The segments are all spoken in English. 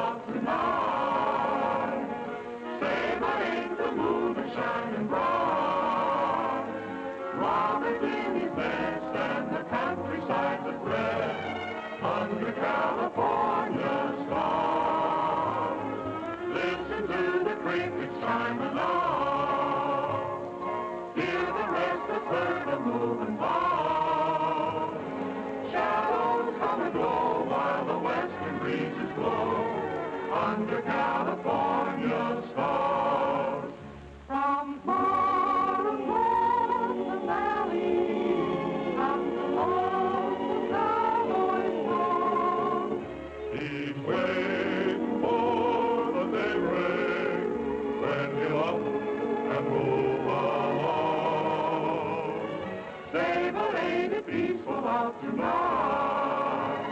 out tonight. Say, but ain't the moon shining bright? Robert in his nest and the countryside's at rest under California stars. Listen to the crickets chime along. Hear the rest of bird moving by. Shadows come and go while the western breezes blow under California stars. From far across the valley comes the lonesome cowboy's song. He's waiting for the daybreak when he'll up and move along. Say, but ain't it peaceful out tonight?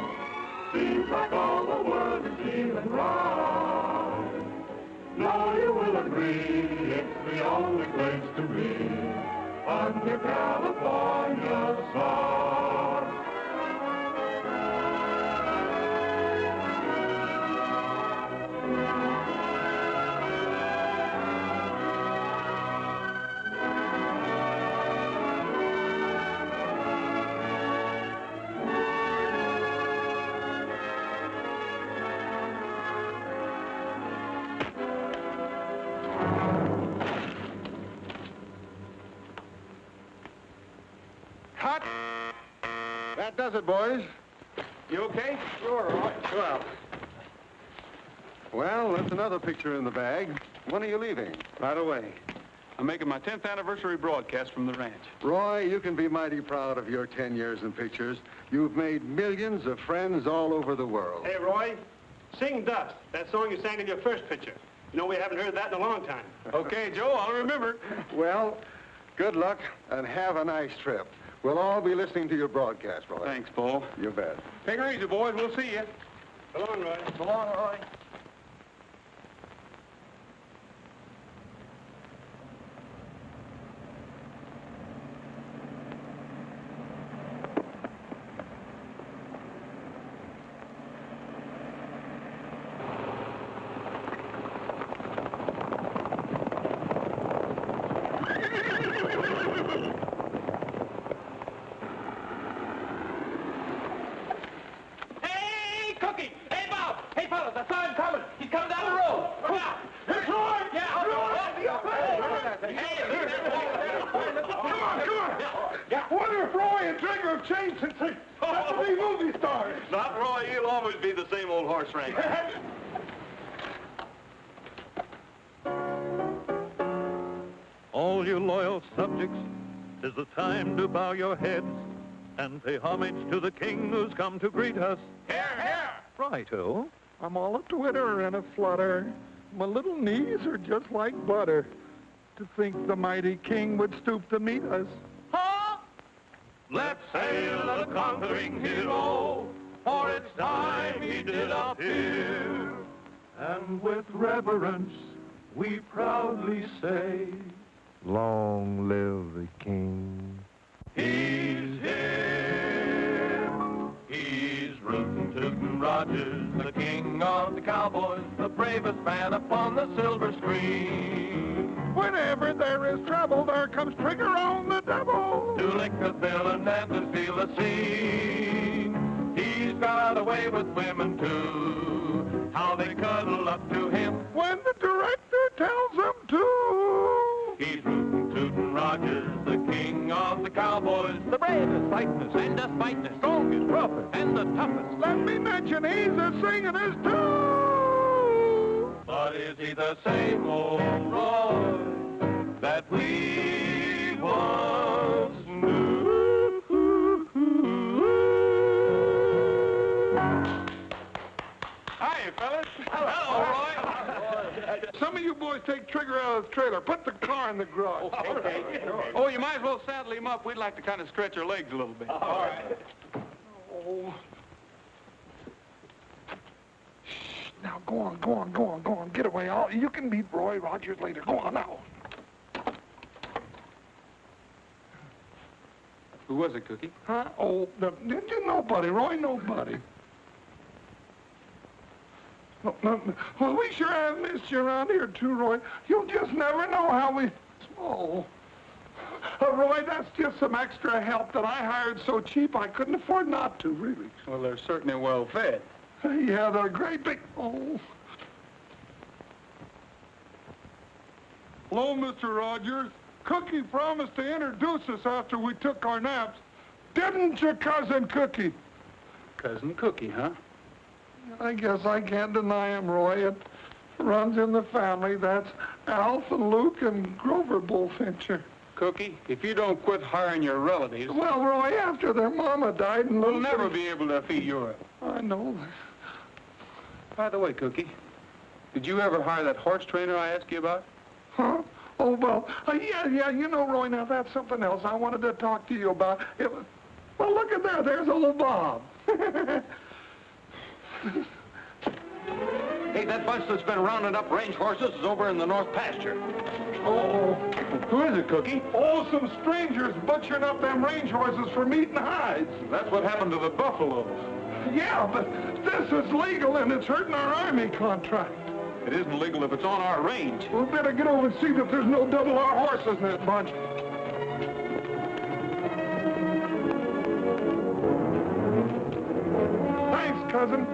Seems like all the world is feeling right. No, you will agree, it's the only place to be under California stars. Cut! That does it, boys. You okay? Sure, all right. Well, that's another picture in the bag. When are you leaving? Right away. I'm making my 10th anniversary broadcast from the ranch. Roy, you can be mighty proud of your 10 years in pictures. You've made millions of friends all over the world. Hey, Roy, sing Dust, that song you sang in your first picture. You know, we haven't heard that in a long time. Okay, Joe, I'll remember. Well, good luck and have a nice trip. We'll all be listening to your broadcast, Roy. Thanks, Paul. You bet. Take her easy, boys. We'll see you. So long, Roy. So long, Roy. Hey, Cookie! Hey, Bob! Hey, fellas, I saw him coming. He's coming down the road. Look out! It's Roy! Yeah, Roy! Come on! Wonder if Roy and Trigger have changed since they got to be movie stars. Not Roy. He'll always be the same old horse wrangler. All you loyal subjects, 'tis the time to bow your heads and pay homage to the king who's come to greet us. Here, here! Righto. I'm all a twitter and a flutter. My little knees are just like butter. To think the mighty king would stoop to meet us. Huh? Let's hail the conquering hero, for it's time he did appear. And with reverence, we proudly say, long live the king. He's here. He's rootin' tootin' Rogers, the king of the cowboys, the bravest man upon the silver screen. Whenever there is trouble, there comes Trigger on the double. To lick the villain and to steal the scene. He's got away with women too, how they cuddle up to him When the director tells them to. He's rootin' tootin' Rogers, the king of the cowboys, the bravest, fightin'est, and the fightin'est, strongest, roughest, and the toughest. Let me mention he's a singing'est too. But is he the same old Roy that we once knew? Hi, fellas. Hello, Roy. Some of you boys take Trigger out of the trailer. Put the car in the garage. Okay. Oh, you might as well saddle him up. We'd like to kind of stretch our legs a little bit. All right. Oh. Shh. Now, go on. Get away. You can meet Roy Rogers later. Go on now. Who was it, Cookie? Huh? Oh, nobody, Roy, nobody. Well, we sure have missed you around here, too, Roy. You'll just never know how we... Oh. Roy, that's just some extra help that I hired so cheap I couldn't afford not to, really. Well, they're certainly well fed. Yeah, they're great big... Oh. Hello, Mr. Rogers. Cookie promised to introduce us after we took our naps. Didn't you, Cousin Cookie? Cousin Cookie, huh? I guess I can't deny him, Roy. It runs in the family. That's Alf and Luke and Grover Bullfincher. Cookie, if you don't quit hiring your relatives... Well, Roy, after their mama died and... We'll never be able to feed Europe. I know. By the way, Cookie, did you ever hire that horse trainer I asked you about? Huh? Oh, well, yeah, you know, Roy, now that's something else I wanted to talk to you about. It was... Well, look at there. There's old Bob. Hey, that bunch that's been rounding up range horses is over in the north pasture. Oh, Who is it, Cookie? oh, some strangers butchering up them range horses for meat and hides. That's what happened to the buffaloes. Yeah, but this is legal and it's hurting our army contract. It isn't legal if it's on our range. We better get over and see that there's no double R horses in this bunch. Thanks, cousin.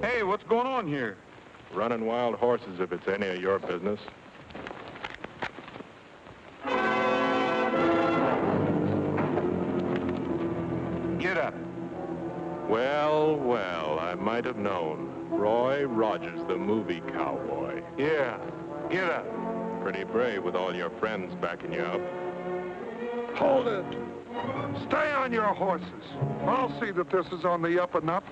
Hey, what's going on here? Running wild horses if it's any of your business. Get up. Well, well, I might have known. Roy Rogers, the movie cowboy. Yeah, get up. Pretty brave with all your friends backing you up. Hold it. Stay on your horses. I'll see that this is on the up and up.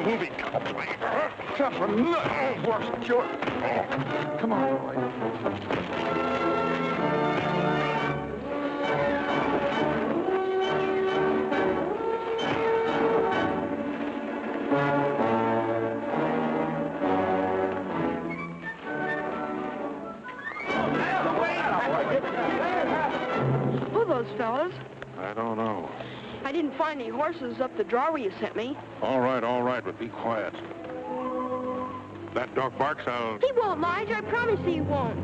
Movie cowboy. Tough horse, George. Come on, Roy. Who are those fellas? I don't know. I didn't find any horses up the draw where you sent me. All right, but be quiet. That dog barks, I'll... He won't, Lige. I promise he won't.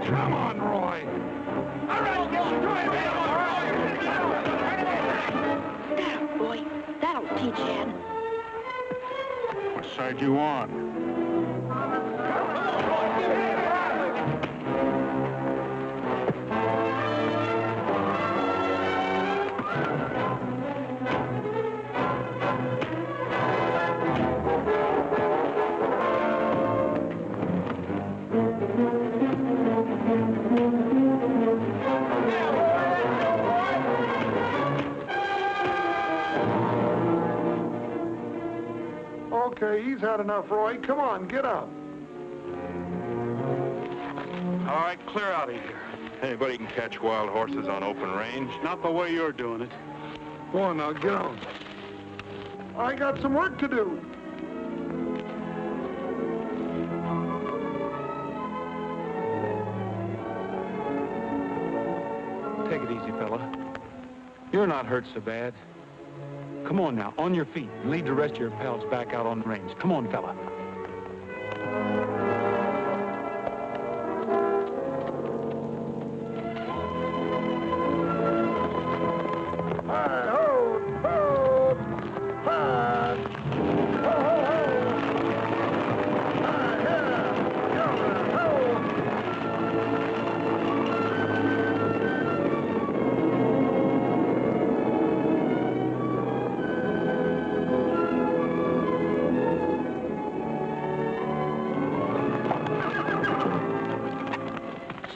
Come on, Roy. All right, now, boy. That'll teach Ed. What side you on? Okay, he's had enough, Roy. Come on, get up. All right, clear out of here. Anybody can catch wild horses on open range. Not the way you're doing it. Go on now, get on. I got some work to do. Take it easy, fella. You're not hurt so bad. Come on now, on your feet, and lead the rest of your pals back out on the range. Come on, fella.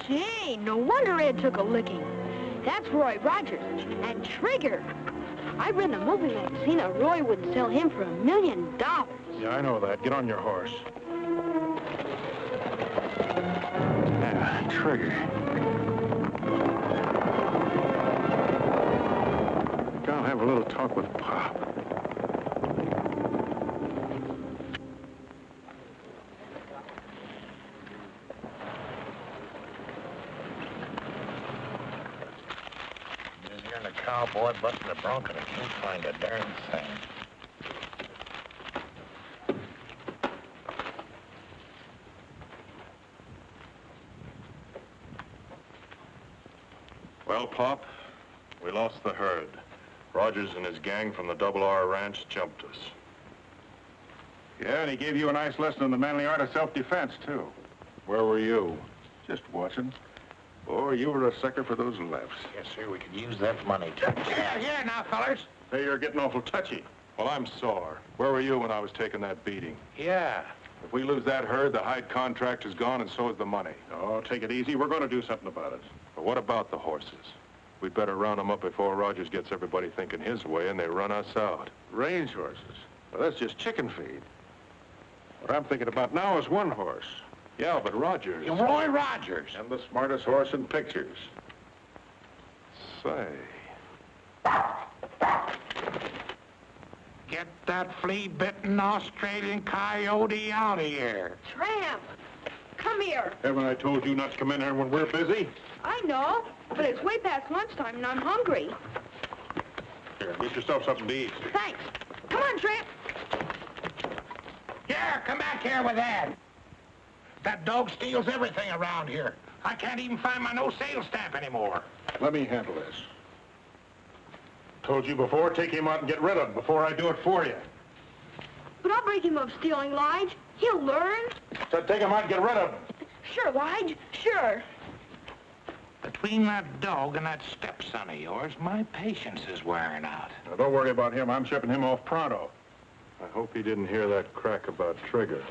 Gee, no wonder Ed took a licking. That's Roy Rogers and Trigger. I read in a movie magazine that Roy would sell him for $1 million. Yeah, I know that. Get on your horse. Yeah, Trigger. Gotta have a little talk with Pop. Just hearing the cowboy busting a bronc and I can't find a darn thing. Well, Pop, we lost the herd. Rogers and his gang from the Double R Ranch jumped us. Yeah, and he gave you a nice lesson in the manly art of self-defense, too. Where were you? Just watching. Boy, you were a sucker for those lefts. Yes, sir, we could use that money, too. Here now, fellers. Hey, you're getting awful touchy. Well, I'm sore. Where were you when I was taking that beating? Yeah. If we lose that herd, the hide contract is gone and so is the money. Oh, take it easy. We're going to do something about it. But what about the horses? We'd better round them up before Rogers gets everybody thinking his way and they run us out. Range horses. Well, that's just chicken feed. What I'm thinking about now is one horse. Yeah, but Rogers... Roy Rogers. And the smartest horse in pictures. Say... Get that flea-bitten Australian coyote out of here. Tramp, come here. Haven't I told you not to come in here when we're busy? I know, but it's way past lunchtime and I'm hungry. Here, get yourself something to eat. Thanks. Come on, Tramp. Here, come back here with that. That dog steals everything around here. I can't even find my no-sale stamp anymore. Let me handle this. Told you before, take him out and get rid of him before I do it for you. But I'll break him of stealing, Lige. He'll learn. So take him out and get rid of him. Sure, Lige, sure. Between that dog and that stepson of yours, my patience is wearing out. Now, don't worry about him. I'm shipping him off pronto. I hope he didn't hear that crack about Trigger.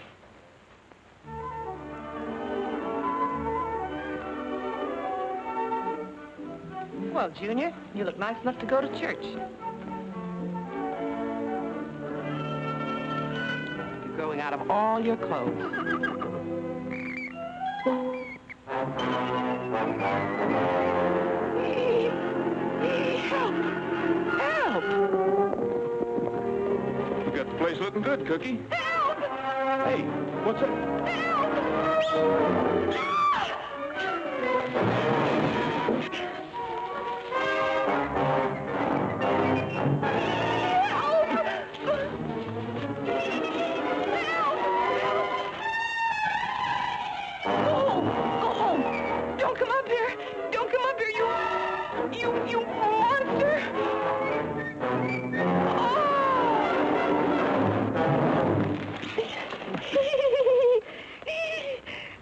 Well, Junior, you look nice enough to go to church. You're growing out of all your clothes. Help! Help! You got the place looking good, Cookie. Help! Hey, what's it? You monster!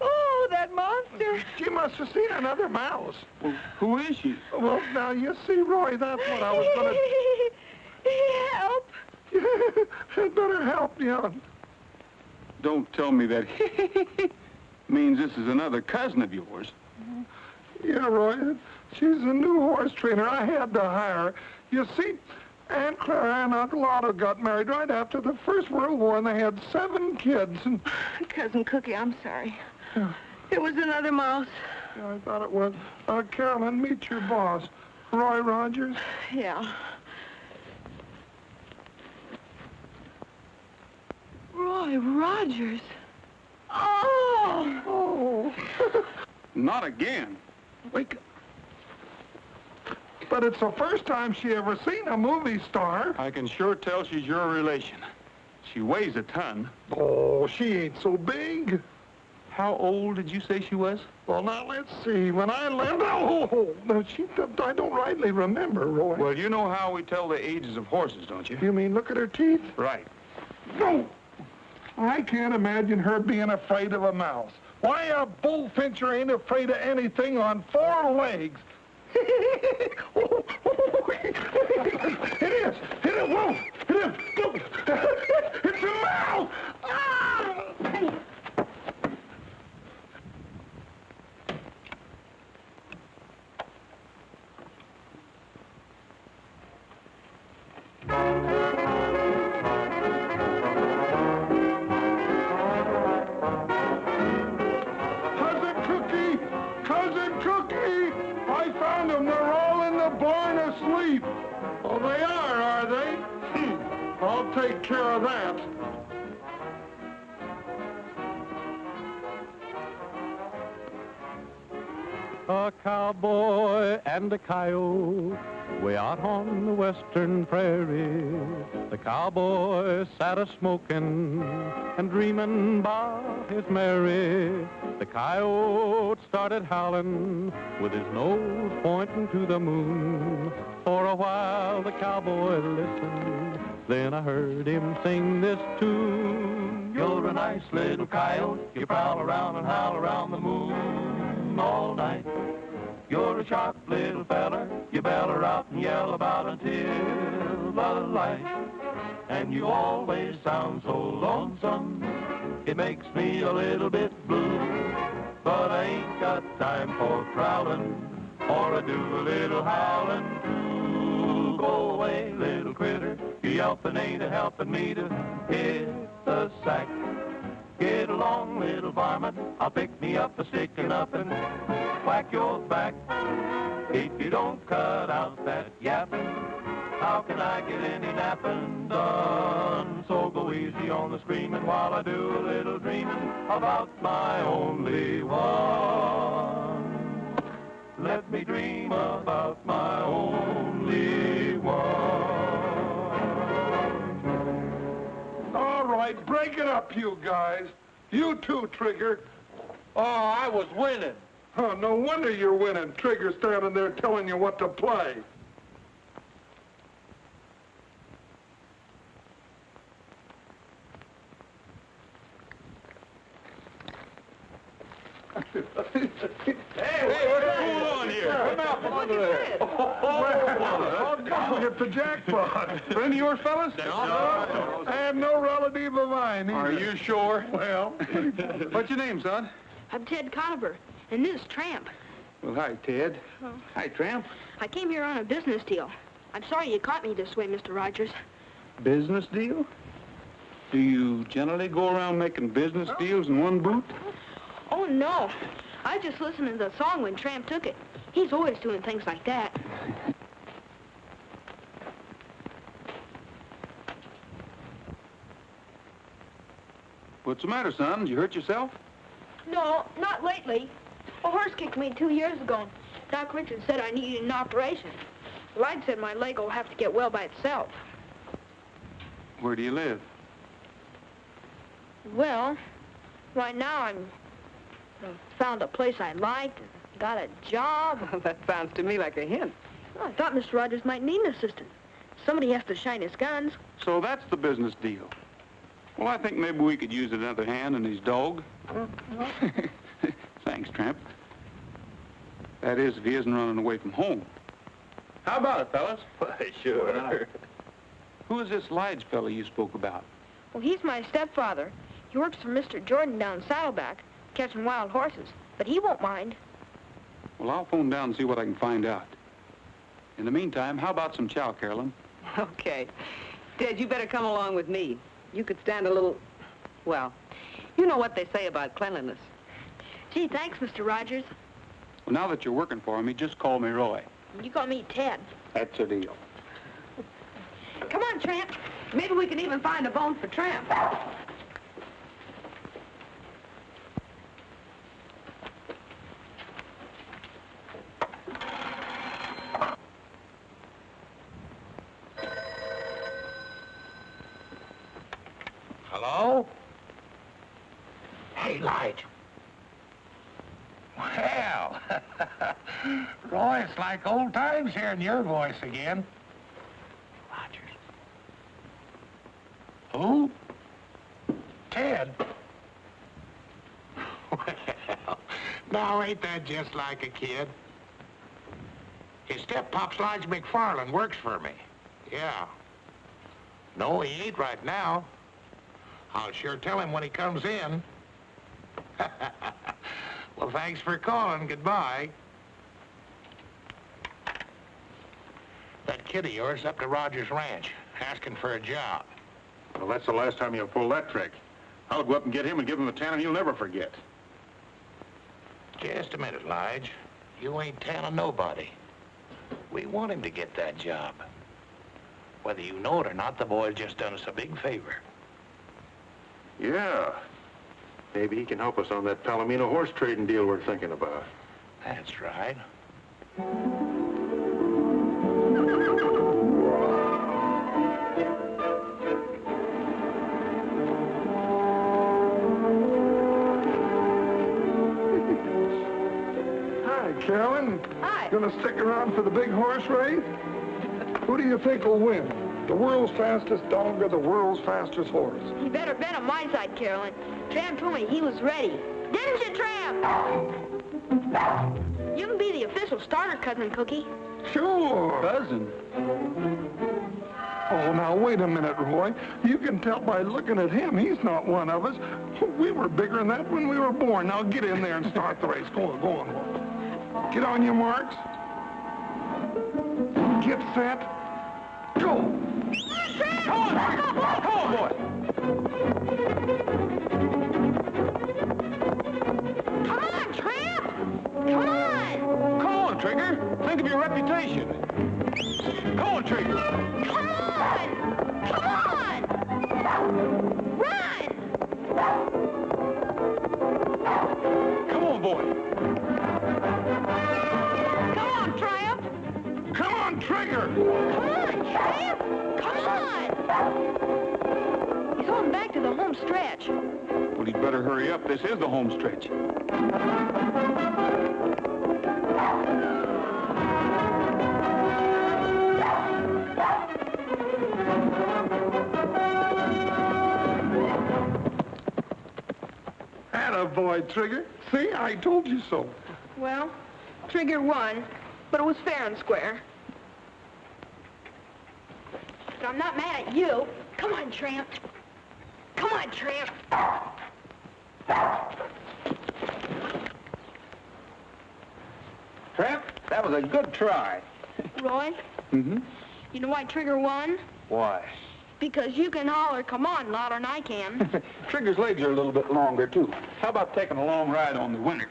Oh, that monster! She must have seen another mouse. Well, who is she? Well, now you see, Roy, that's what I was going to... Help! Had better help you. Don't tell me that means this is another cousin of yours. Yeah, Roy, she's a new horse trainer. I had to hire her. You see, Aunt Clara and Uncle Otto got married right after the First World War, and they had 7 kids. And Cousin Cookie, I'm sorry. It was another mouse. yeah, I thought it was. Carolyn, meet your boss, Roy Rogers. Yeah. Roy Rogers. Oh! Not again. Wait. But it's the first time she ever seen a movie star. I can sure tell she's your relation. She weighs a ton. Oh, she ain't so big. How old did you say she was? Well, now, let's see. When I left... Oh, no, I don't rightly remember, Roy. Well, you know how we tell the ages of horses, don't you? You mean look at her teeth? Right. No. I can't imagine her being afraid of a mouse. Why, a bullfincher ain't afraid of anything on 4 legs. It is. Whoa. It is. Look. It's a mouse. Ah! Cousin Cookie! I found them. They're all in the barn asleep. Oh, they are they? I'll take care of that. A cowboy and a coyote way out on the western prairie. The cowboy sat a-smoking and dreaming about his Mary. The coyote started howling with his nose pointing to the moon. For a while the cowboy listened, then I heard him sing this tune. You're a nice little coyote, you prowl around and howl around the moon all night. You're a sharp little feller, you beller out and yell about until the light. And you always sound so lonesome, it makes me a little bit blue. But I ain't got time for prowling, or I do a little howling too. Go away, little critter, you yelping ain't a helping me to hit the sack. Get along, little varmint, I'll pick me up a stick and up and whack your back. If you don't cut out that yapping, how can I get any napping done? So go easy on the screaming while I do a little dreaming about my only one. Let me dream about my only one. All right, break it up, you guys. You too, Trigger. Oh, I was winning. Oh, no wonder you're winning. Trigger standing there telling you what to play. Hey, what's going on here? Come out from under there. Oh, God, it's the jackpot. Friend of yours, fellas? And no relative of mine either. Are you sure? Well, What's your name, son? I'm Ted Conover, and this is Tramp. Well, hi, Ted. Oh. Hi, Tramp. I came here on a business deal. I'm sorry you caught me this way, Mr. Rogers. Business deal? Do you generally go around making business deals in one boot? Oh, no. I just listened to the song when Tramp took it. He's always doing things like that. What's the matter, son? Did you hurt yourself? No, not lately. A horse kicked me 2 years ago. Doc Richards said I needed an operation. Light said my leg will have to get well by itself. Where do you live? Well, right now I found a place I liked and got a job. That sounds to me like a hint. Well, I thought Mr. Rogers might need an assistant. Somebody has to shine his guns. So that's the business deal. Well, I think maybe we could use another hand in his dog. Thanks, Tramp. That is, if he isn't running away from home. How about it, fellas? Why, sure. Who is this Lige fellow you spoke about? Well, he's my stepfather. He works for Mr. Jordan down Saddleback, catching wild horses. But he won't mind. Well, I'll phone down and see what I can find out. In the meantime, how about some chow, Carolyn? Okay. Ted, you better come along with me. You could stand a little... Well, you know what they say about cleanliness. Gee, thanks, Mr. Rogers. Well, now that you're working for me, just call me Roy. You call me Ted. That's a deal. Come on, Tramp. Maybe we can even find a bone for Tramp. Hello? Hey, Lige. Well, Roy, it's like old times hearing your voice again. Rogers. Who? Ted. Well, now ain't that just like a kid? His step-pop's Lige McFarland works for me. Yeah. No, he ain't right now. I'll sure tell him when he comes in. Well, thanks for calling. Goodbye. That kid of yours up to Rogers Ranch, asking for a job. Well, that's the last time you'll pull that trick. I'll go up and get him and give him a tanning he'll never forget. Just a minute, Lige. You ain't tanning nobody. We want him to get that job. Whether you know it or not, the boy's just done us a big favor. Yeah. Maybe he can help us on that Palomino horse trading deal we're thinking about. That's right. Hi, Carolyn. Hi. Gonna stick around for the big horse race? Who do you think will win? The world's fastest dog or the world's fastest horse? You better bet on my side, Carolyn. Tramp told me he was ready. Didn't you, Tramp? You can be the official starter, Cousin Cookie. Sure. Cousin? Oh, now, wait a minute, Roy. You can tell by looking at him, he's not one of us. We were bigger than that when we were born. Now, get in there and start the race. Go on, go on. Get on your marks. Get set. Go. Come on, boy. Come on, Tramp! Come on! Come on, Trigger. Think of your reputation. Come on, Trigger. Come on! Come on! Run! Come on, boy. Come on, Tramp! Come on, Trigger. Come on, Tramp! Come on! He's going back to the home stretch. Well, he'd better hurry up. This is the home stretch. Attaboy, Trigger. See, I told you so. Well, Trigger won, but it was fair and square. But I'm not mad at you. Come on, Tramp. Come on, Tramp. Tramp, that was a good try. Roy, Mm-hmm. you know why Trigger won? Why? Because you can holler, come on, louder than I can. Trigger's legs are a little bit longer, too. How about taking a long ride on the winner?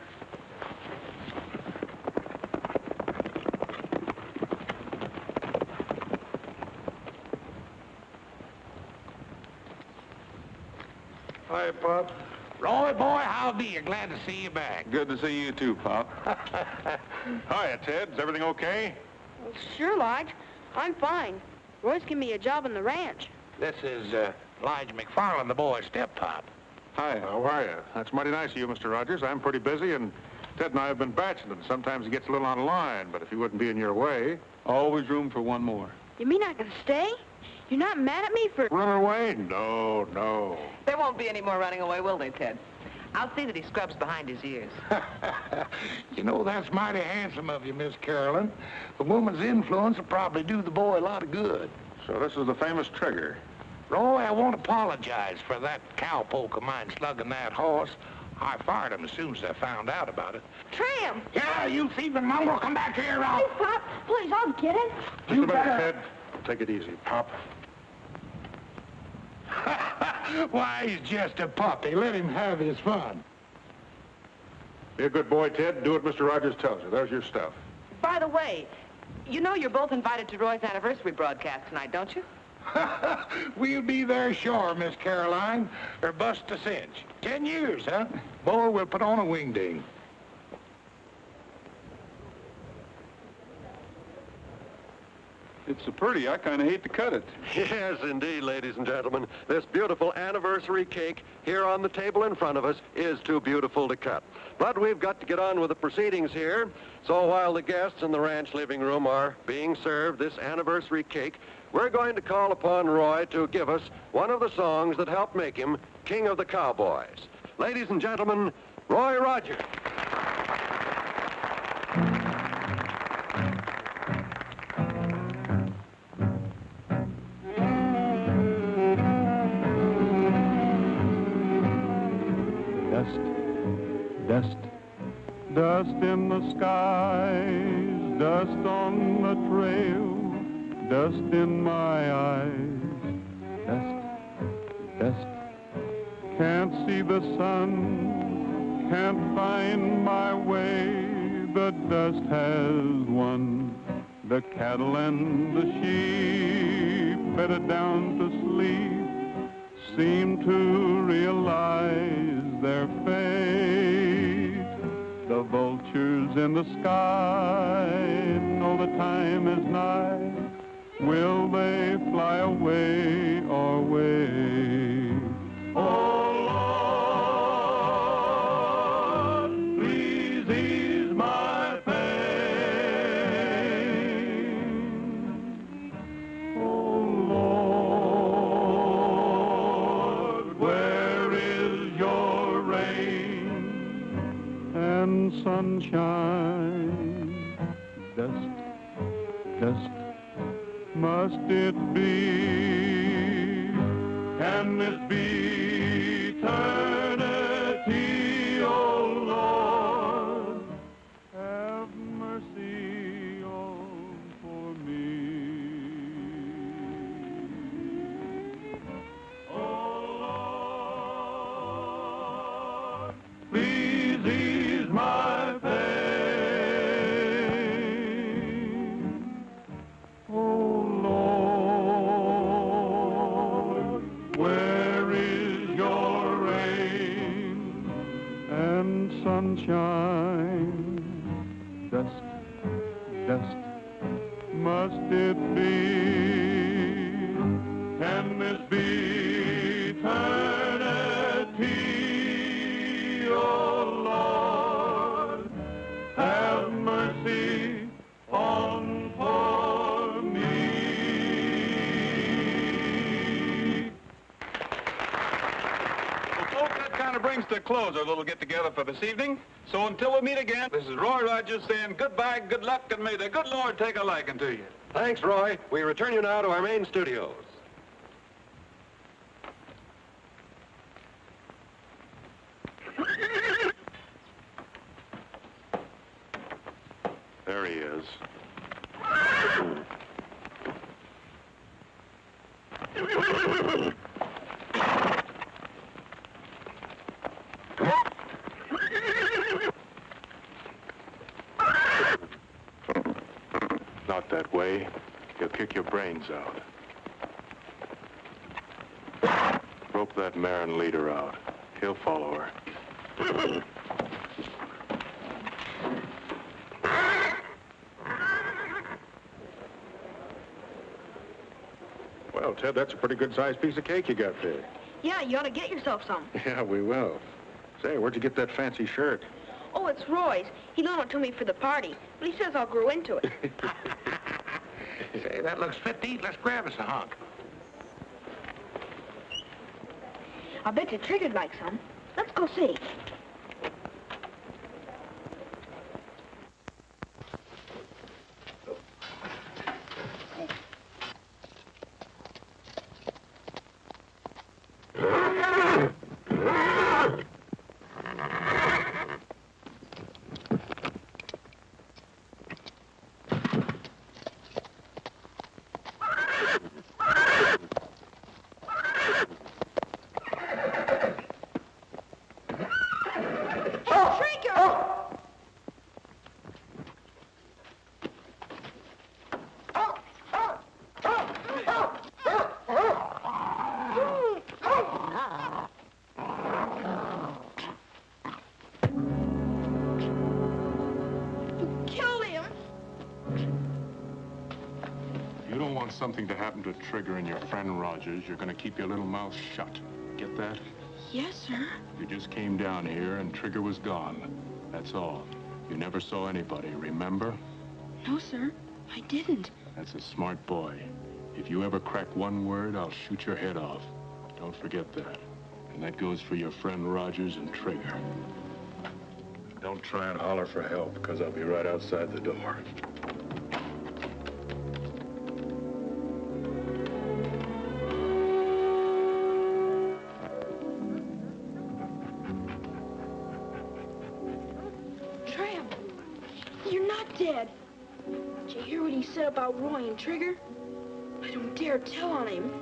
Hi, Pop. Roy, boy, how be you? Glad to see you back. Good to see you, too, Pop. Hiya, Ted. Is everything okay? Sure, Lige. I'm fine. Roy's giving me a job on the ranch. This is Lige McFarland, the boy's step-pop. Hi. How are you? That's mighty nice of you, Mr. Rogers. I'm pretty busy, and Ted and I have been bachelling. Sometimes he gets a little on line, but if he wouldn't be in your way... Always room for one more. You mean I can stay? You're not mad at me for... Run away? No, no. There won't be any more running away, will they, Ted? I'll see that he scrubs behind his ears. You know, that's mighty handsome of you, Miss Carolyn. The woman's influence will probably do the boy a lot of good. So this is the famous Trigger. Roy, I won't apologize for that cowpoke of mine slugging that horse. I fired him as soon as I found out about it. Tramp! Yeah, you thieving mongrel, come back here. Please, Pop. Please, I'll get it. Just a minute, Ted. take it easy, Pop. Why, he's just a puppy. Let him have his fun. Be a good boy, Ted. Do what Mr. Rogers tells you. There's your stuff. By the way, you know you're both invited to Roy's anniversary broadcast tonight, don't you? We'll be there sure, Miss Caroline, or bust a cinch. 10 years, huh? Boy, we'll put on a wingding. It's so pretty, I kind of hate to cut it. Yes, indeed, ladies and gentlemen. This beautiful anniversary cake here on the table in front of us is too beautiful to cut. But we've got to get on with the proceedings here. So while the guests in the ranch living room are being served this anniversary cake, we're going to call upon Roy to give us one of the songs that helped make him King of the Cowboys. Ladies and gentlemen, Roy Rogers. Dust, dust in the skies, dust on the trail, dust in my eyes. Dust, dust, can't see the sun, can't find my way. The dust has won, the cattle and the sheep, bedded down to sleep, seem to realize their fate. The vultures in the sky know the time is nigh. Will they fly away or wait? Oh, Lord, please ease my pain. Oh, Lord, where is your rain and sunshine? Dust, dust, must it be? Can this be eternity, oh Lord? Have mercy on for me. Oh Lord, please ease my pain. Oh Lord, where is your rain and sunshine? Dust, dust, must it be? Can this be eternity, oh Lord? Have mercy on for me. Well, folks, that kind of brings to a close our little get-together for this evening. So until we meet again, this is Roy Rogers saying goodbye, good luck, and may the good Lord take a liking to you. Thanks, Roy. We return you now to our main studios. There he is. Not that way. He'll kick your brains out. Rope that mare and lead her out. He'll follow her. Well, Ted, that's a pretty good-sized piece of cake you got there. Yeah, you ought to get yourself some. Yeah, we will. Say, where'd you get that fancy shirt? Oh, it's Roy's. He loaned it to me for the party, but he says I'll grow into it. Say, that looks fit to eat. Let's grab us a hunk. I bet you Trigger'd like some. Let's go see. something to happen to Trigger and your friend Rogers, you're going to keep your little mouth shut. Get that? Yes, sir. You just came down here and Trigger was gone. That's all. You never saw anybody, remember? No, sir. I didn't. That's a smart boy. If you ever crack one word, I'll shoot your head off. Don't forget that. And that goes for your friend Rogers and Trigger. Don't try and holler for help, because I'll be right outside the door. Tramp, you're not dead. Did you hear what he said about Roy and Trigger? I don't dare tell on him.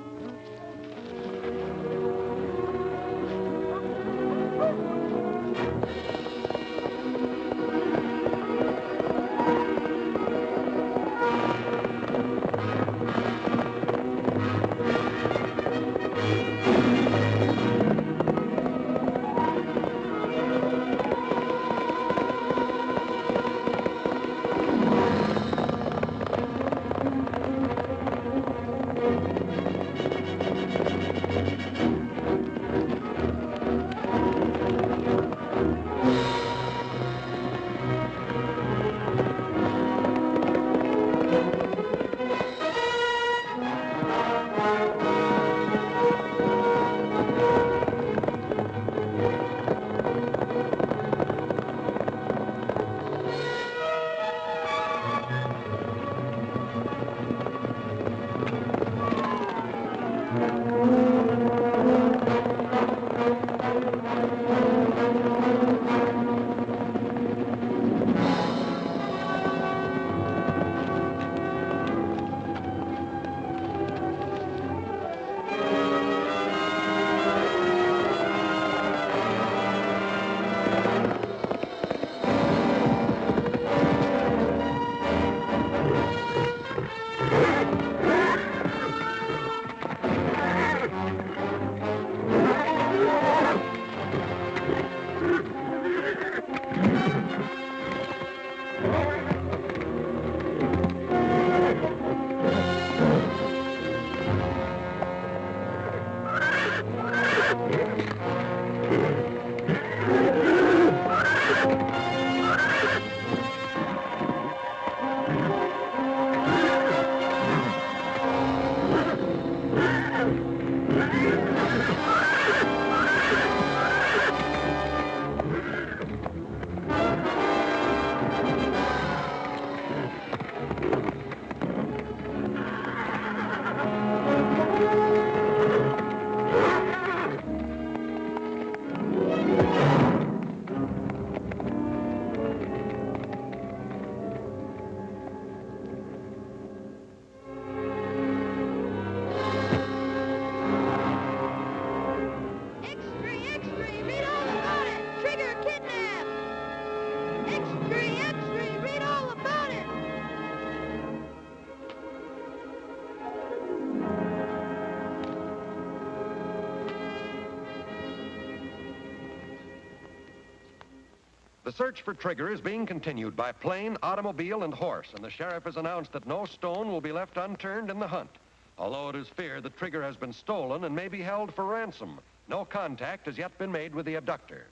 The search for Trigger is being continued by plane, automobile, and horse, and the sheriff has announced that no stone will be left unturned in the hunt. Although it is feared that Trigger has been stolen and may be held for ransom, no contact has yet been made with the abductors.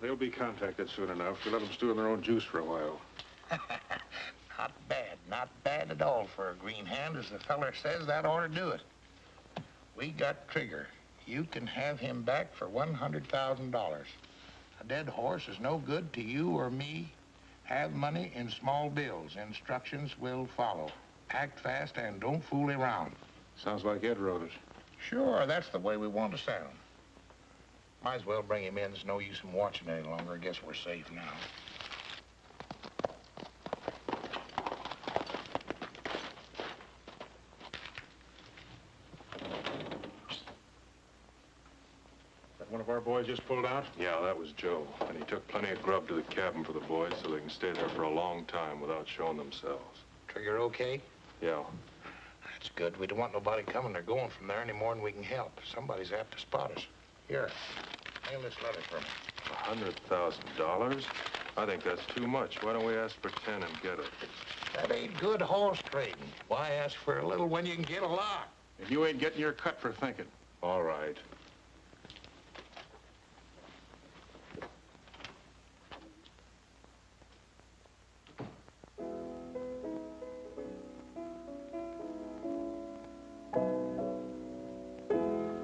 They'll be contacted soon enough. We'll let them stew in their own juice for a while. Not bad at all for a green hand. As the feller says, that ought to do it. We got Trigger. You can have him back for $100,000. A dead horse is no good to you or me. Have money in small bills. Instructions will follow. Act fast and don't fool around. Sounds like Ed wrote it. Sure, that's the way we want to sound. Might as well bring him in. There's no use in watching any longer. I guess we're safe now. One of our boys just pulled out? Yeah, that was Joe. And he took plenty of grub to the cabin for the boys so they can stay there for a long time without showing themselves. Trigger okay? Yeah. That's good. We don't want nobody coming or going from there any more than we can help. Somebody's apt to spot us. Here, mail this letter for me. $100,000? I think that's too much. Why don't we ask for 10 and get it? That ain't good horse trading. Why ask for a little when you can get a lot? And you ain't getting your cut for thinking. All right.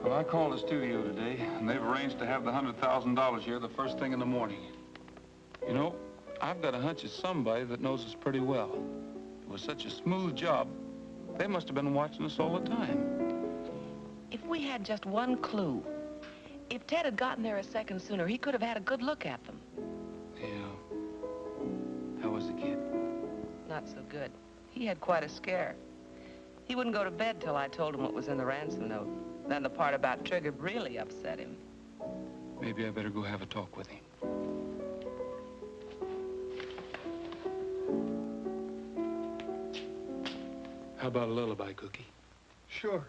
Well, I called the studio today, and they've arranged to have the $100,000 here the first thing in the morning. You know, I've got a hunch it's somebody that knows us pretty well. It was such a smooth job, they must have been watching us all the time. If we had just one clue, if Ted had gotten there a second sooner, he could have had a good look at them. Yeah. How was the kid? Not so good. He had quite a scare. He wouldn't go to bed till I told him what was in the ransom note. Then the part about Trigger really upset him. Maybe I better go have a talk with him. How about a lullaby, Cookie? Sure.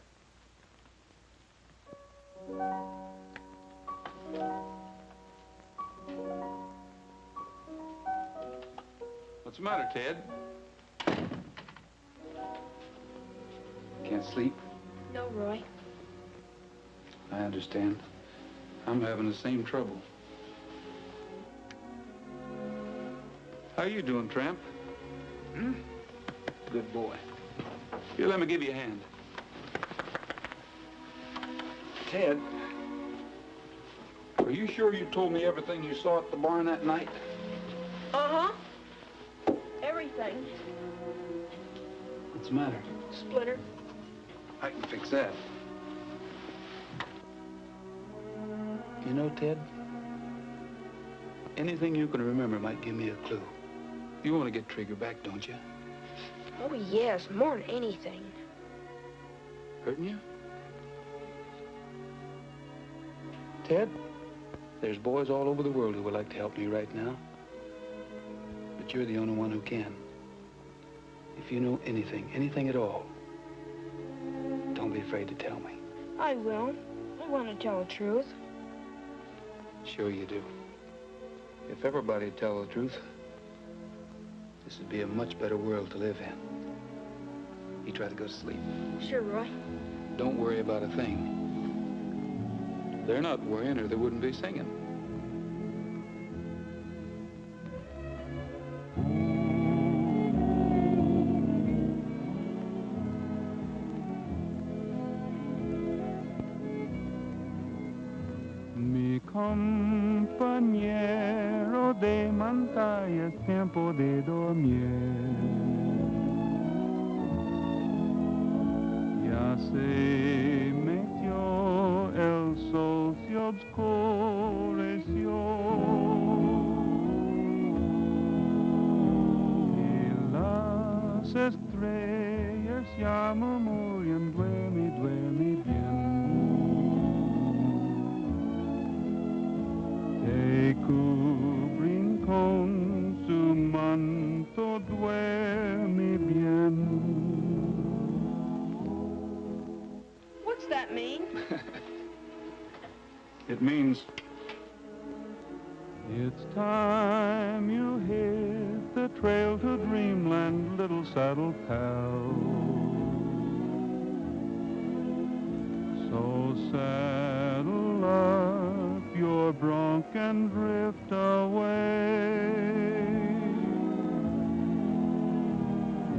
What's the matter, Ted? Can't sleep? No, Roy. I understand. I'm having the same trouble. How you doing, Tramp? Hmm? Good boy. Here, let me give you a hand. Ted, are you sure you told me everything you saw at the barn that night? Uh-huh. Everything. What's the matter? Splitter. I can fix that. You know, Ted, anything you can remember might give me a clue. You want to get Trigger back, don't you? Oh, yes, more than anything. Hurting you? Ted, there's boys all over the world who would like to help me right now. But you're the only one who can. If you know anything at all, don't be afraid to tell me. I will. I want to tell the truth. Sure you do. If everybody would tell the truth, this would be a much better world to live in. You try to go to sleep. Sure, Roy. Don't worry about a thing. They're not worrying or they wouldn't be singing. Mi compañero de montaña, es tiempo de dormir. Ya se metió el sol, se oscureció. Y las estrellas ya murmuran, duerme, duerme bien. Te cubren con su manto, duerme bien. What's that mean? It means It's time you hit the trail to dreamland, little saddle pal. So saddle up your bronc and drift away.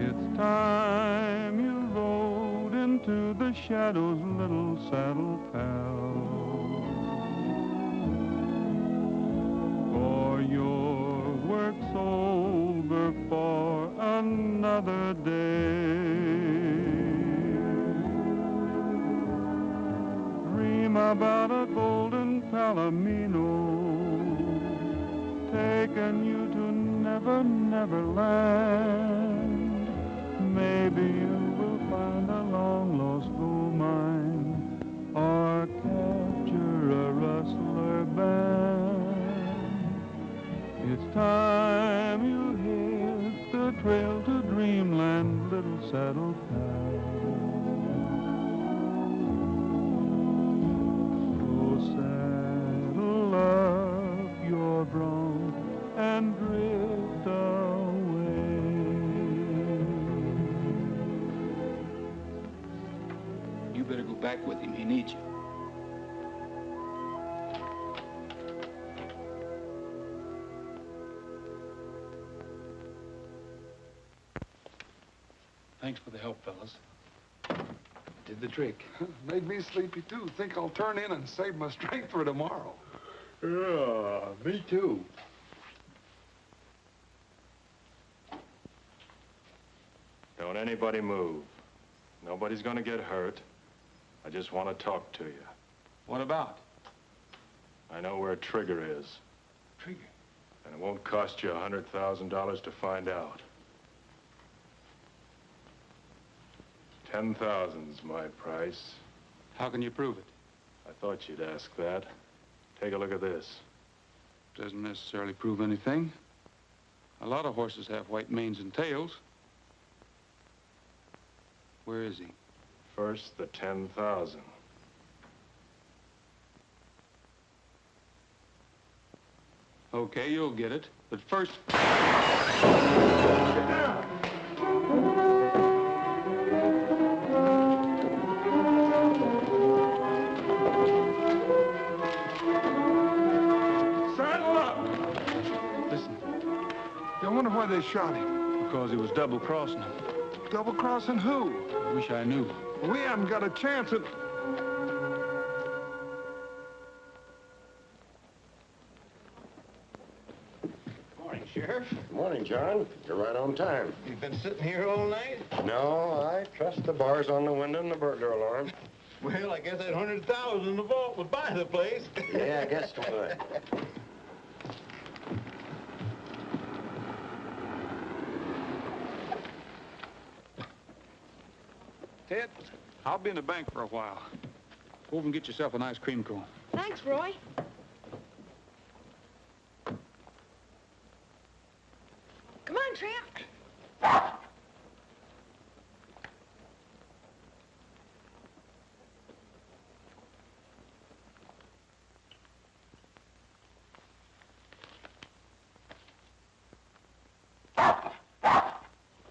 It's time you rode into the shadows, little saddle pal. For your work's over for another day. Dream about a golden palomino, taking you to never, never land. Maybe you will find a long-lost gold mine or capture a rustler band. It's time you hit the trail to dreamland, little saddle pal. So saddle up your bronc and drift back with him. He needs you. Thanks for the help, fellas. Did the trick. Made me sleepy, too. Think I'll turn in and save my strength for tomorrow. Yeah, me too. Don't anybody move. Nobody's gonna get hurt. I just want to talk to you. What about? I know where Trigger is. Trigger? And it won't cost you $100,000 to find out. 10,000's my price. How can you prove it? I thought you'd ask that. Take a look at this. Doesn't necessarily prove anything. A lot of horses have white manes and tails. Where is he? First, the 10,000. Okay, you'll get it. But first... Saddle up! Listen, I wonder why they shot him. because he was double-crossing him. Double-crossing who? I wish I knew. We haven't got a chance at... Morning, Sheriff. Morning, John. You're right on time. You've been sitting here all night? No, I trust the bars on the window and the burglar alarm. Well, I guess that 100,000 in the vault would buy the place. Yeah, I guess so would. Ted, I'll be in the bank for a while. Go over and get yourself an ice cream cone. Thanks, Roy. Come on, Tramp.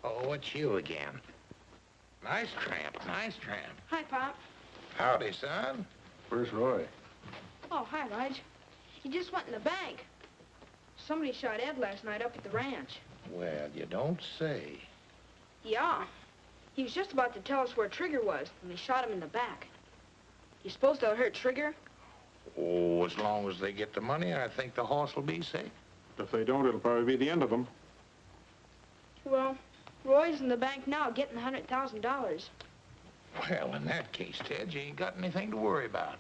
Oh, it's you again. Nice tramp, nice tramp. Hi, Pop. Howdy, son. Where's Roy? Oh, hi, Lige. He just went in the bank. Somebody shot Ed last night up at the ranch. Well, you don't say. Yeah. He was just about to tell us where Trigger was, and they shot him in the back. You suppose they'll hurt Trigger? Oh, as long as they get the money, I think the horse will be safe. If they don't, it'll probably be the end of them. Well, Roy's in the bank now getting $100,000. Well, in that case, Ted, you ain't got anything to worry about.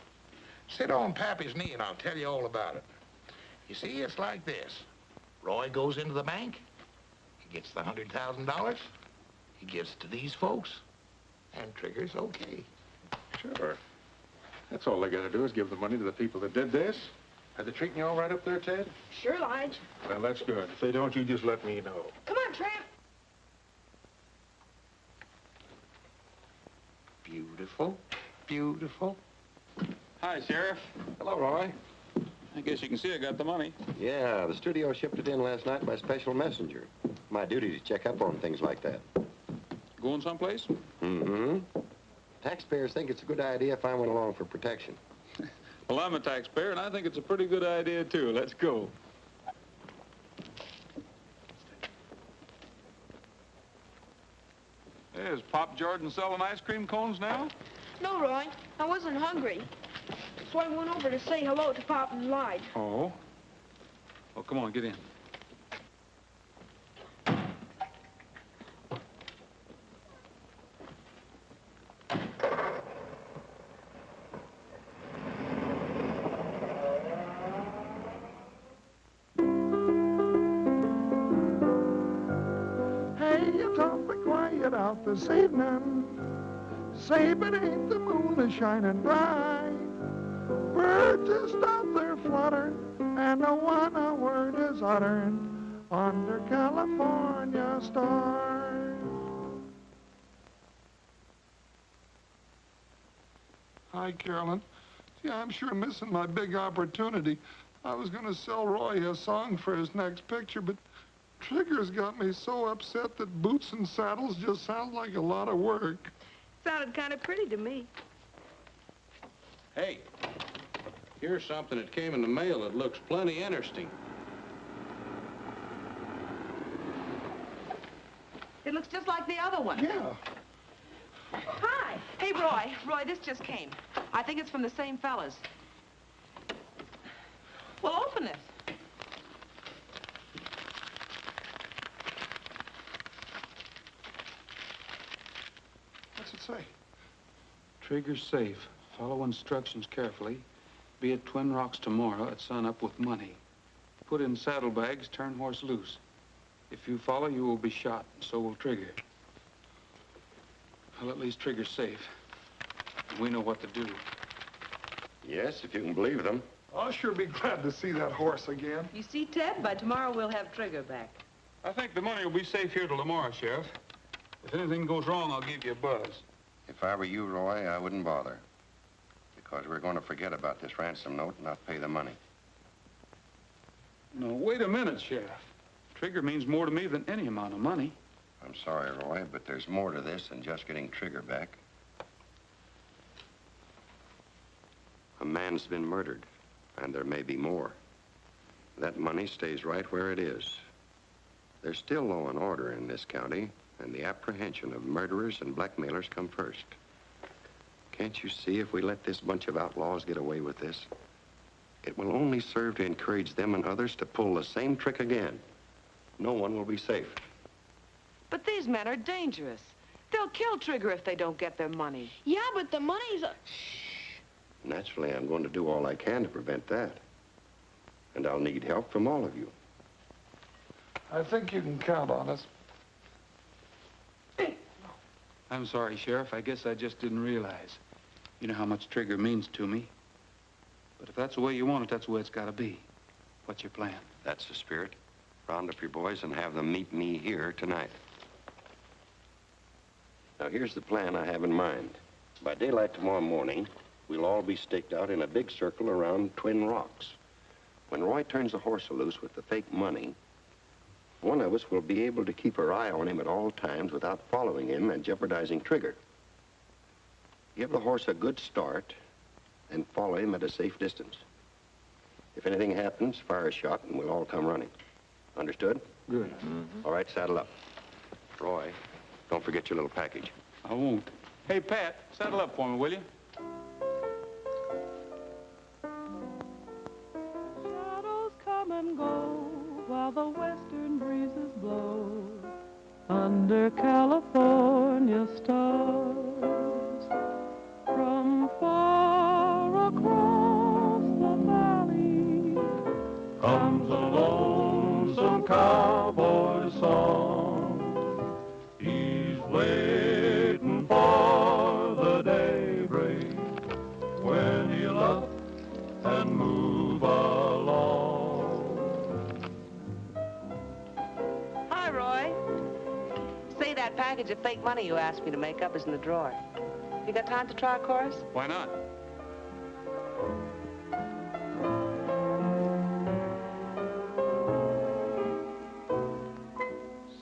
Sit on Pappy's knee and I'll tell you all about it. You see, it's like this. Roy goes into the bank. He gets the $100,000. He gives it to these folks. And Trigger's okay. Sure. That's all they gotta do is give the money to the people that did this. Are they treating you all right up there, Ted? Sure, Lige. Well, that's good. If they don't, you just let me know. Come on, Tramp. Beautiful, beautiful. Hi, Sheriff. Hello, Roy. I guess you can see I got the money. Yeah, the studio shipped it in last night by special messenger. My duty to check up on things like that. Going someplace? Mm-hmm. Taxpayers think it's a good idea if I went along for protection. Well, I'm a taxpayer, and I think it's a pretty good idea, too. Let's go. Hey, is Pop Jordan selling ice cream cones now? No, Roy. I wasn't hungry. So I went over to say hello to Pop and Lige. Oh? Well, come on, get in. Hey, it's awfully quiet out this evening. Say, but ain't the moon a shining bright? Birds just out there fluttering, and no one a word is uttering under California stars. Hi, Carolyn. Yeah, I'm sure missing my big opportunity. I was going to sell Roy a song for his next picture, but Trigger's got me so upset that boots and saddles just sound like a lot of work. Sounded kind of pretty to me. Hey, here's something that came in the mail that looks plenty interesting. It looks just like the other one. Yeah. Hi. Hey, Roy. Roy, this just came. I think it's from the same fellas. Well, open it. What's it say? Trigger's safe. Follow instructions carefully. Be at Twin Rocks tomorrow at sunup with money. Put in saddlebags, turn horse loose. If you follow, you will be shot, and so will Trigger. Well, at least Trigger's safe. And we know what to do. Yes, if you can believe them. I'll sure be glad to see that horse again. You see, Ted, by tomorrow we'll have Trigger back. I think the money will be safe here till tomorrow, Sheriff. If anything goes wrong, I'll give you a buzz. If I were you, Roy, I wouldn't bother. Because we're going to forget about this ransom note and not pay the money. No, wait a minute, Sheriff. Trigger means more to me than any amount of money. I'm sorry, Roy, but there's more to this than just getting Trigger back. A man's been murdered, and there may be more. That money stays right where it is. There's still law and order in this county, and the apprehension of murderers and blackmailers come first. Can't you see if we let this bunch of outlaws get away with this, it will only serve to encourage them and others to pull the same trick again. No one will be safe. But these men are dangerous. They'll kill Trigger if they don't get their money. Yeah, but the money's... Naturally, I'm going to do all I can to prevent that. And I'll need help from all of you. I think you can count on us. I'm sorry, Sheriff. I guess I just didn't realize. You know how much Trigger means to me. But if that's the way you want it, that's the way it's got to be. What's your plan? That's the spirit. Round up your boys and have them meet me here tonight. Now, here's the plan I have in mind. By daylight tomorrow morning, we'll all be staked out in a big circle around Twin Rocks. When Roy turns the horse loose with the fake money, one of us will be able to keep our eye on him at all times without following him and jeopardizing Trigger. Give the horse a good start and follow him at a safe distance. If anything happens, fire a shot and we'll all come running. Understood? Good. All right, saddle up. Roy, don't forget your little package. I won't. Hey, Pat, saddle up for me, will you? Shadows come and go while the western breezes blow under California stars. From far across the valley comes a lonesome cowboy song. He's waiting for the daybreak when he'll up and move along. Hi, Roy. Say, that package of fake money you asked me to make up is in the drawer. You got time to try a chorus? Why not?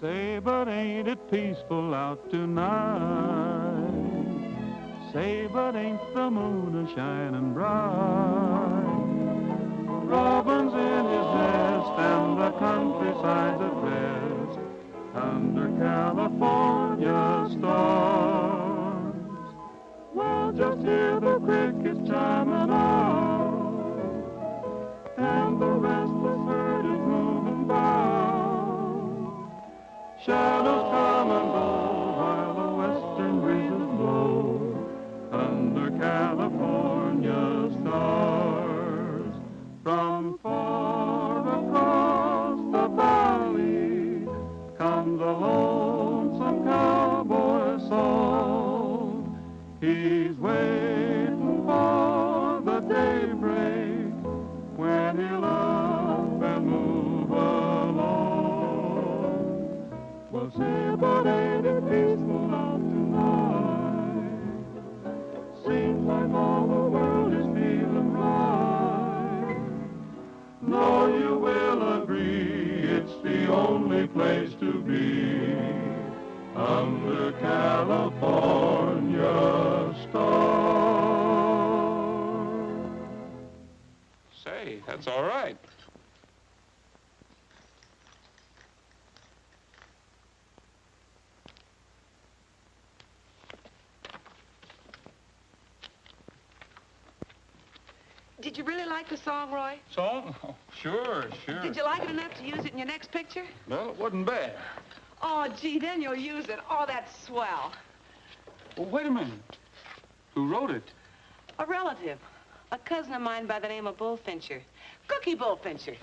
Say, but ain't it peaceful out tonight? Say, but ain't the moon a-shining bright? Robin's in his nest and the countryside's at rest under California stars. Well, just hear the crickets chiming out, and the restless herd is moving by. Shadows come and go while the western breezes blow under California stars. From far across the valley comes a lonesome cowboy song. He's waiting for the daybreak when he'll up and move along. Well, say, but ain't it peaceful out tonight? Seems like all the world is feeling right. No, you will agree it's the only place to be under California stars. Okay, that's all right. Did you really like the song, Roy? Song? Oh, sure. Did you like it enough to use it in your next picture? Well, it wasn't bad. Oh, gee, then you'll use it. Oh, that's swell. Well, wait a minute. Who wrote it? A relative. A cousin of mine by the name of Bullfincher. Cookie Bullfincher.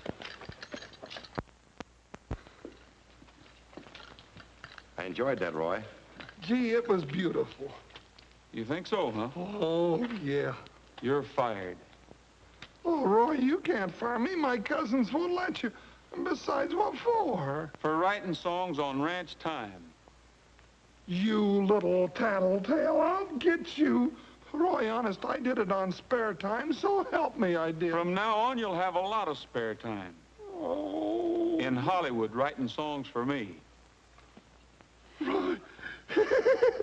I enjoyed that, Roy. Gee, it was beautiful. You think so, huh? Oh, yeah. You're fired. Oh, Roy, you can't fire me. My cousins won't let you. And besides, what for? For writing songs on ranch time. You little tattletale, I'll get you. Roy, honest, I did it on spare time, so help me, I did. From now on, you'll have a lot of spare time. Oh. In Hollywood, writing songs for me. Roy.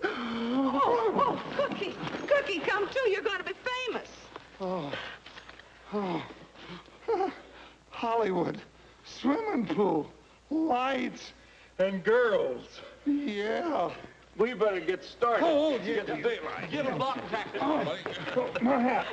Oh, Cookie. Cookie, come too. You're going to be famous. Oh. Hollywood, swimming pool, lights, and girls. Yeah. We better get started. Oh, yeah. Get the daylight. Get a block practice. Oh, my hat.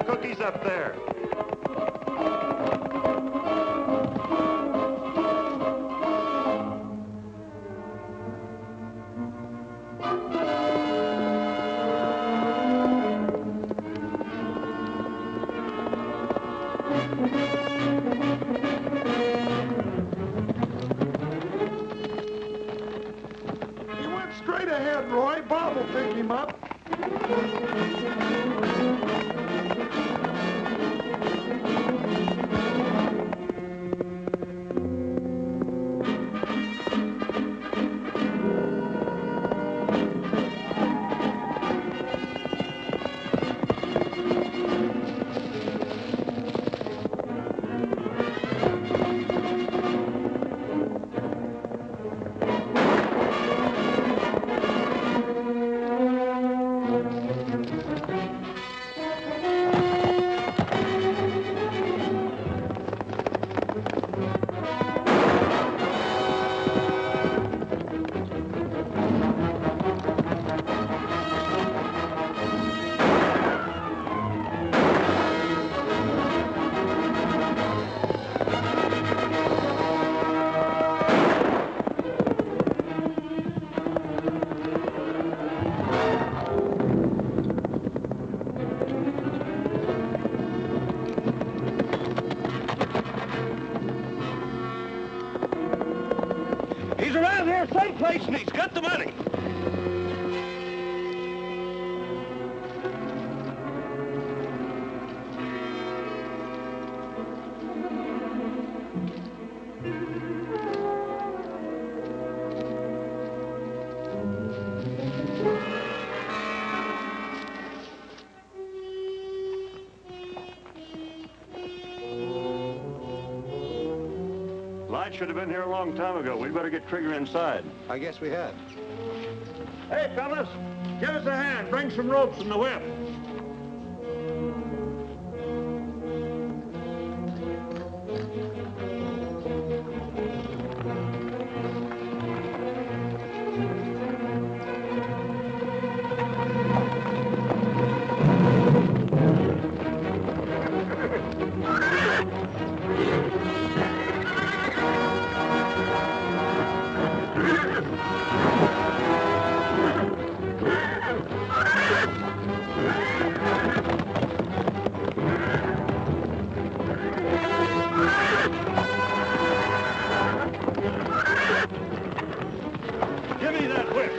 Cookies up there. He went straight ahead, Roy. Bob will pick him up. He's around here someplace and he's got the money. Light should have been here a long time ago. We'd better get Trigger inside. I guess we had. Hey, fellas, give us a hand. Bring some ropes and the whip. Give me that whip.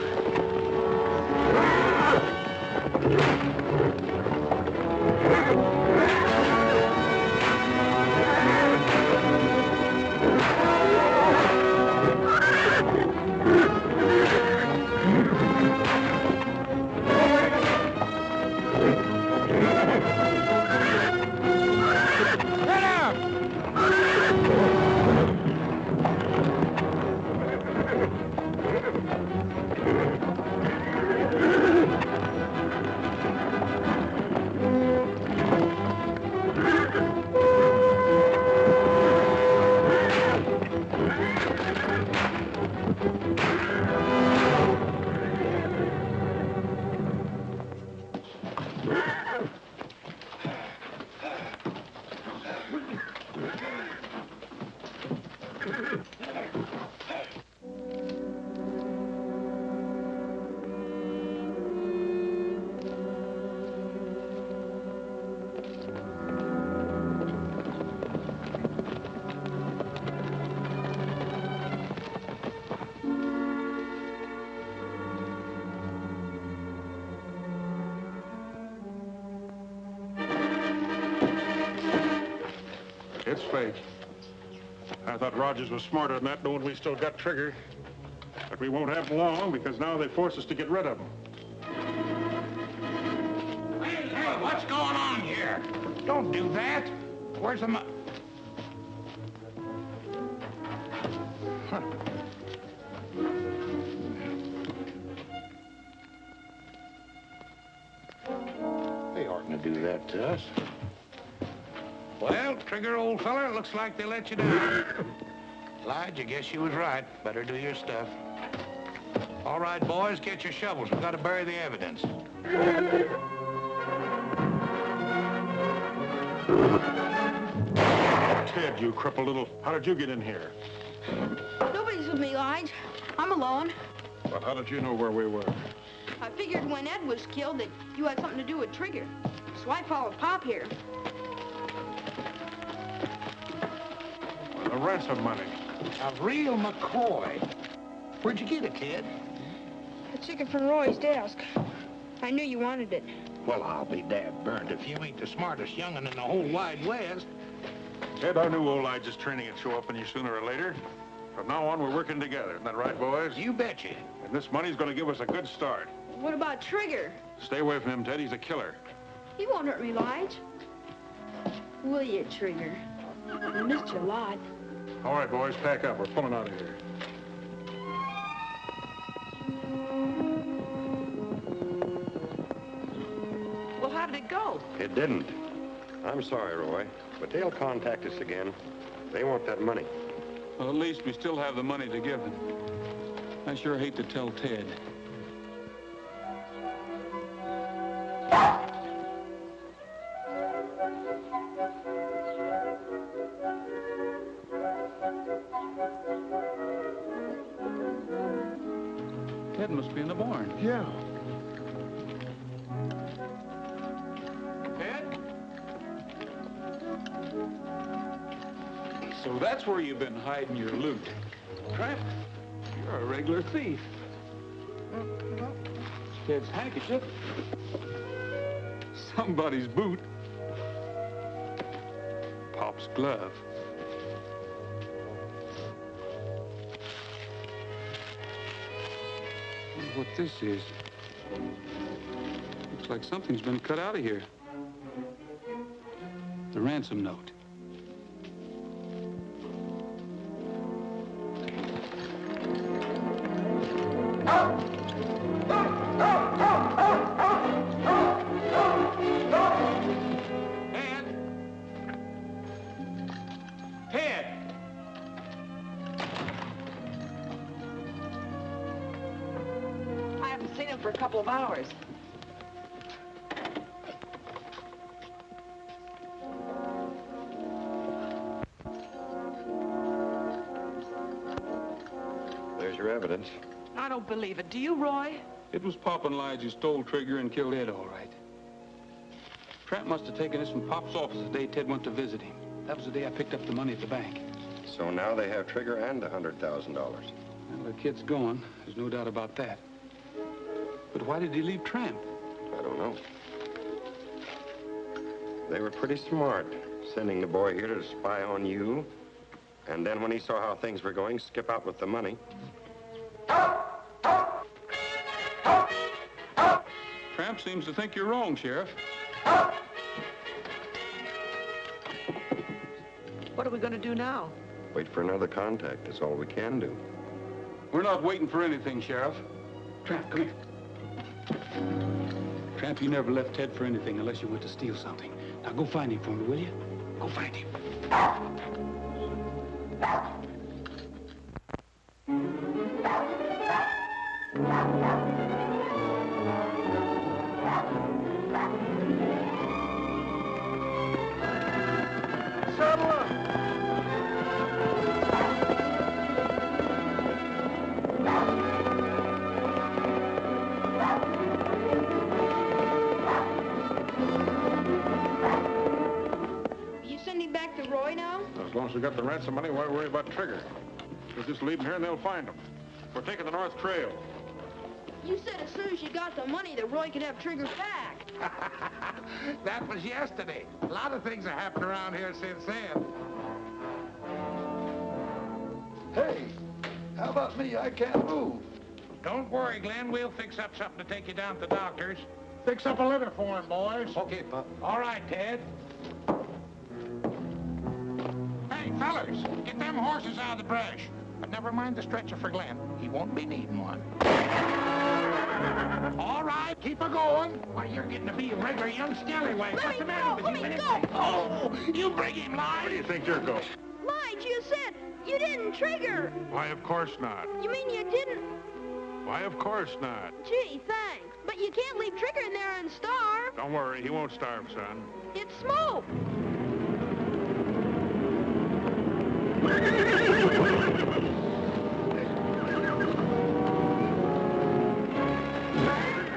It's fake. I thought Rogers was smarter than that, knowing we still got Trigger. But we won't have him long, because now they force us to get rid of him. Hey, what's going on here? Don't do that. Where's the They oughtn't to do that to us. Well, Trigger, old fella, it looks like they let you down. Lige, I guess you was right. Better do your stuff. All right, boys, get your shovels. We've got to bury the evidence. Ted, you crippled little... How did you get in here? Nobody's with me, Lige. I'm alone. But how did you know where we were? I figured when Ed was killed that you had something to do with Trigger. So I followed Pop here. The ransom money. A real McCoy. Where'd you get it, Ted? I took it from Roy's desk. I knew you wanted it. Well, I'll be dad burned if you ain't the smartest young'un in the whole wide West. Ted, I knew old Lige's training would show up in you sooner or later. From now on, we're working together. Isn't that right, boys? You betcha. And this money's going to give us a good start. What about Trigger? Stay away from him, Ted. He's a killer. He won't hurt me, Lige. Will you, Trigger? I missed you a lot. All right, boys, pack up. We're pulling out of here. Well, how did it go? It didn't. I'm sorry, Roy, but they'll contact us again. They want that money. Well, at least we still have the money to give them. I sure hate to tell Ted. Ted must be in the barn. Yeah. Ted? So that's where you've been hiding your loot. Tramp, you're a regular thief. Ted's handkerchief. Somebody's boot. Pop's glove. Wonder what this is. Looks like something's been cut out of here. The ransom note. for a couple of hours. There's your evidence. I don't believe it. Do you, Roy? It was Pop and Lige who stole Trigger and killed Ed, all right. Tramp must have taken this from Pop's office the day Ted went to visit him. That was the day I picked up the money at the bank. So now they have Trigger and $100,000. Well, the kid's gone. There's no doubt about that. But why did he leave Tramp? I don't know. They were pretty smart, sending the boy here to spy on you. And then when he saw how things were going, skip out with the money. Tramp seems to think you're wrong, Sheriff. What are we going to do now? Wait for another contact. That's all we can do. We're not waiting for anything, Sheriff. Tramp, come here. Tramp, you never left Ted for anything unless you went to steal something. Now go find him for me, will you? Go find him. You sending back to Roy now? As long as we got the ransom money, why worry about Trigger? We'll just leave him here and they'll find him. We're taking the North Trail. You said as soon as you got the money that Roy could have Trigger back. That was yesterday. A lot of things have happened around here since then. Hey, how about me? I can't move. Don't worry, Glenn. We'll fix up something to take you down to the doctor's. Fix up a litter for him, boys. Okay, Pop. All right, Ted. Hey, fellas, get them horses out of the brush. But never mind the stretcher for Glenn. He won't be needing one. All right, keep her going. Why, you're getting to be a regular young scallywag. What's the matter with you? Let me go. Oh, you bring him, Lige. Where do you think you're going? Lige, you said you didn't trigger. Why, of course not. You mean you didn't? Why, of course not. Gee, thanks. But you can't leave Trigger in there and starve. Don't worry, he won't starve, son. It's smoke.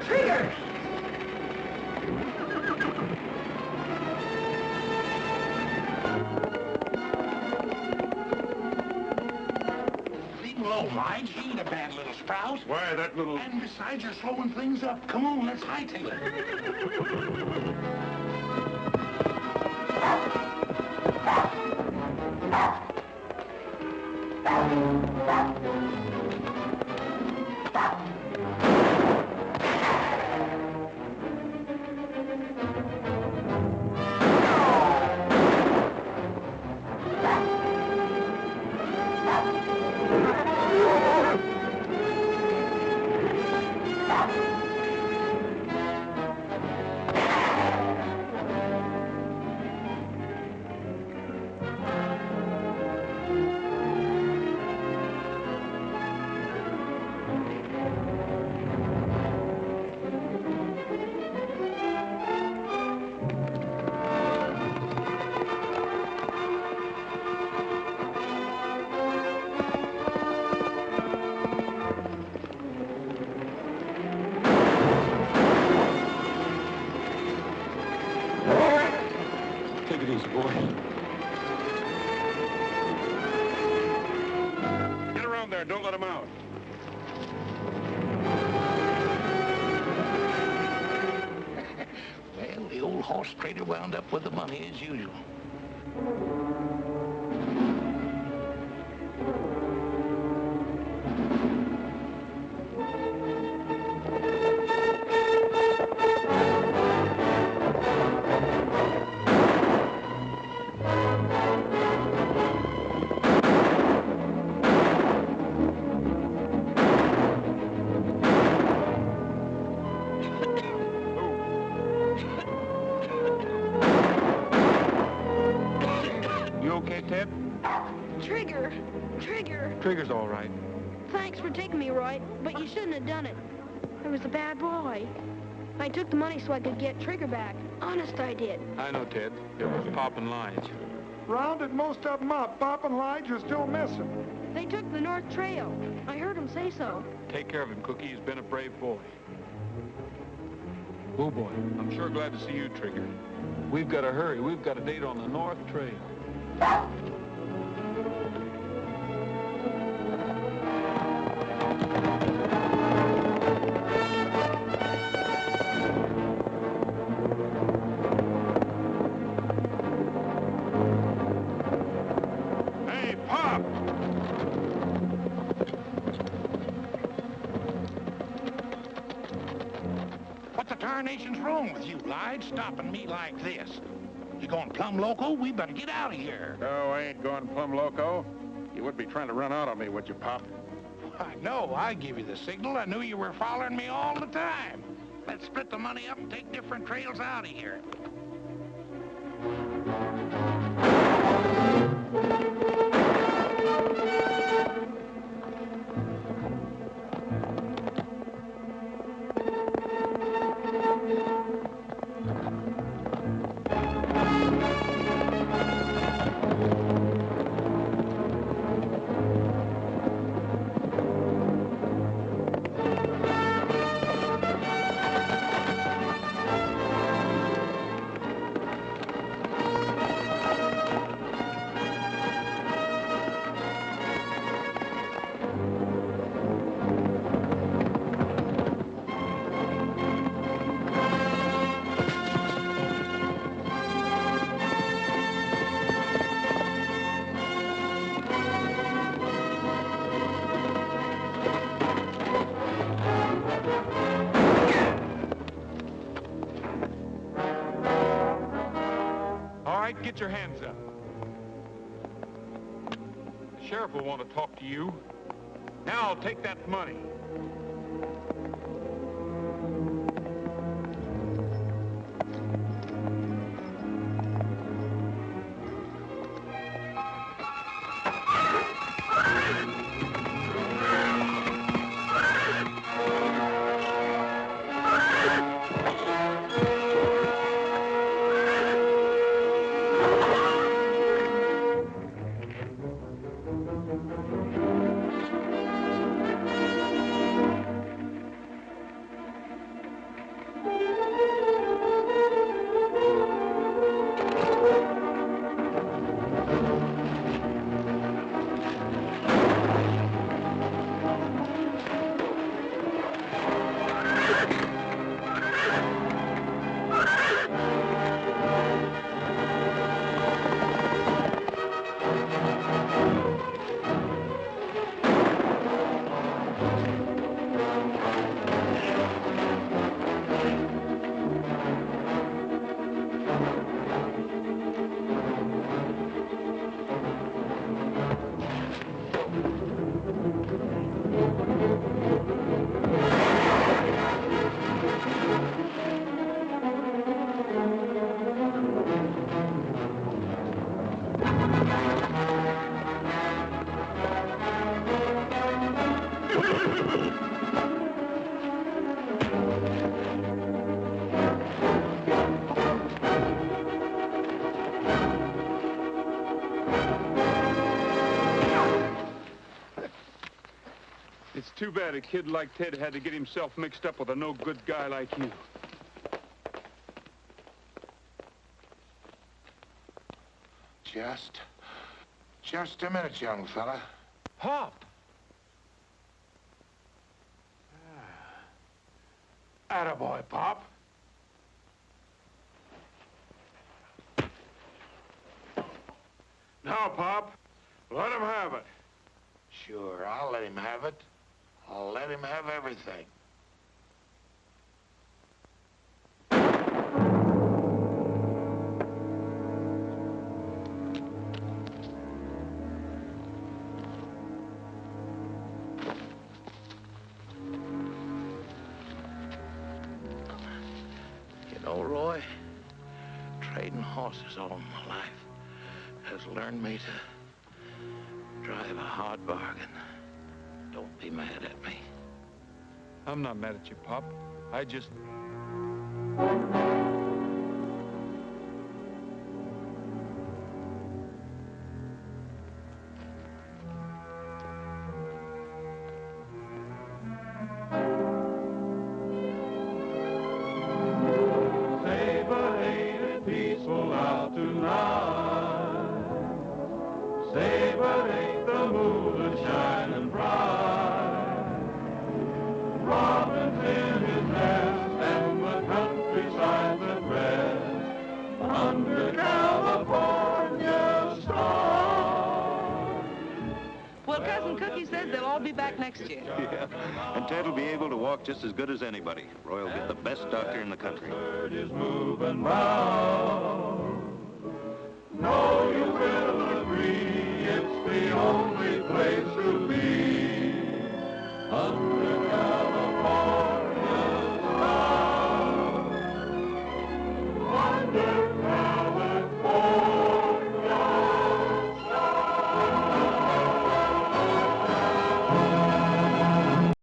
Trigger! Leave him alone, Lige. He ain't a bad little sprout. Why, that little... And besides, you're slowing things up. Come on, let's hightail it. Take it easy, boy. Get around there, don't let him out. Well, the old horse trader wound up with the money as usual. You okay, Ted? Trigger. Trigger's all right. Thanks for taking me, Roy, but you shouldn't have done it. I was a bad boy. I took the money so I could get Trigger back. Honest, I did. I know, Ted. It was Pop and Lige. Rounded most of them up. Pop and Lige are still missing. They took the North Trail. I heard them say so. Take care of him, Cookie. He's been a brave boy. Oh, boy. I'm sure glad to see you, Trigger. We've got to hurry. We've got a date on the North Trail. Hey, Pop! What the tarnation's wrong with you, Lige, stopping me like this? You going plumb loco? We better get out of here. No, I ain't going plumb loco. You would be trying to run out on me, would you, Pop? I know. I give you the signal. I knew you were following me all the time. Let's split the money up and take different trails out of here. Get your hands up. The sheriff will want to talk to you. Now, take that money. It's too bad a kid like Ted had to get himself mixed up with a no-good guy like you. Just a minute, young fella. Pop! Attaboy, Pop. Now, Pop, let him have it. Sure, I'll let him have it. I'll let him have everything. You know, Roy, trading horses all my life has learned me to drive a hard bargain. Don't be mad at me. I'm not mad at you, Pop. I just... Say, but ain't it peaceful out tonight? Say, but ain't the moon shining bright? Robin's in his nest and the countryside's at rest under California stars. Well, Cousin Cookie says they'll all be back next year. Yeah, and Ted will be able to walk just as good as anybody. Roy will get the best doctor in the country. Bird is moving round. No, you will agree it's the only place to be.